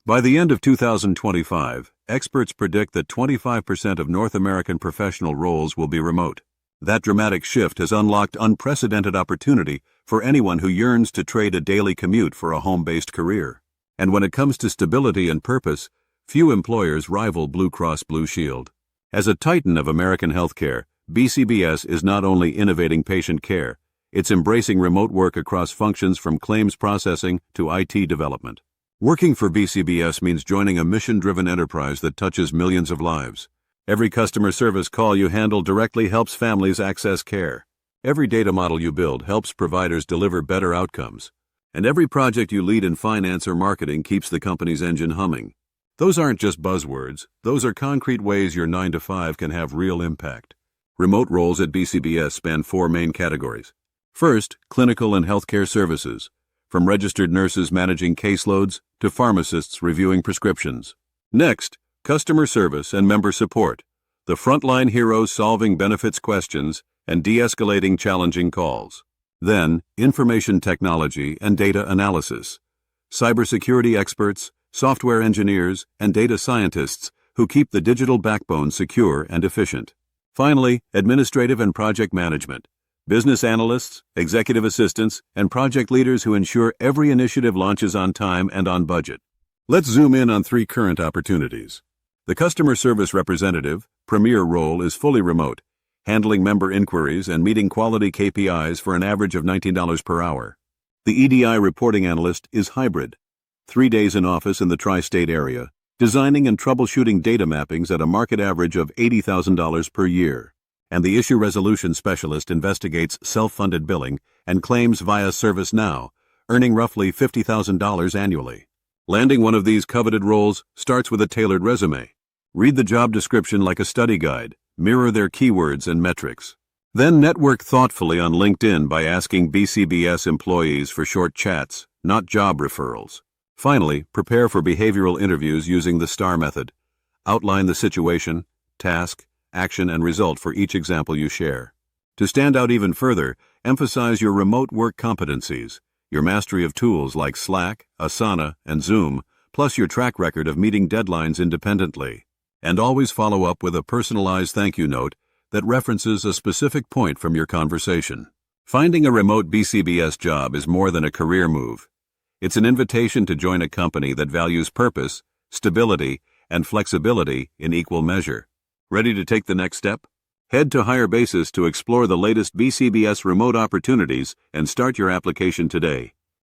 By the end of 2025, experts predict that 25% of North American professional roles will be remote. That dramatic shift has unlocked unprecedented opportunity for anyone who yearns to trade a daily commute for a home-based career. And when it comes to stability and purpose, few employers rival Blue Cross Blue Shield. As a titan of American healthcare, BCBS is not only innovating patient care, it's embracing remote work across functions from claims processing to IT development. Working for BCBS means joining a mission-driven enterprise that touches millions of lives. Every customer service call you handle directly helps families access care. Every data model you build helps providers deliver better outcomes. And every project you lead in finance or marketing keeps the company's engine humming. Those aren't just buzzwords, those are concrete ways your 9 to 5 can have real impact. Remote roles at BCBS span 4 main categories. First, clinical and healthcare services, from registered nurses managing caseloads to pharmacists reviewing prescriptions. Next, customer service and member support, the frontline heroes solving benefits questions and de-escalating challenging calls. Then, information technology and data analysis, cybersecurity experts, software engineers, and data scientists who keep the digital backbone secure and efficient. Finally, administrative and project management, business analysts, executive assistants, and project leaders who ensure every initiative launches on time and on budget. Let's zoom in on 3 current opportunities. The customer service representative, premier role, is fully remote, handling member inquiries and meeting quality KPIs for an average of $19 per hour. The EDI reporting analyst is hybrid, 3 days in office in the tri-state area, designing and troubleshooting data mappings at a market average of $80,000 per year. And the issue resolution specialist investigates self-funded billing and claims via ServiceNow, earning roughly $50,000 annually. Landing one of these coveted roles starts with a tailored resume. Read the job description like a study guide, mirror their keywords and metrics. Then network thoughtfully on LinkedIn by asking BCBS employees for short chats, not job referrals. Finally, prepare for behavioral interviews using the STAR method. Outline the situation, task, action, and result for each example you share. To stand out even further, emphasize your remote work competencies, your mastery of tools like Slack, Asana, and Zoom, plus your track record of meeting deadlines independently. And always follow up with a personalized thank you note that references a specific point from your conversation. Finding a remote BCBS job is more than a career move. It's an invitation to join a company that values purpose, stability, and flexibility in equal measure. Ready to take the next step? Head to Higher Basis to explore the latest BCBS remote opportunities and start your application today.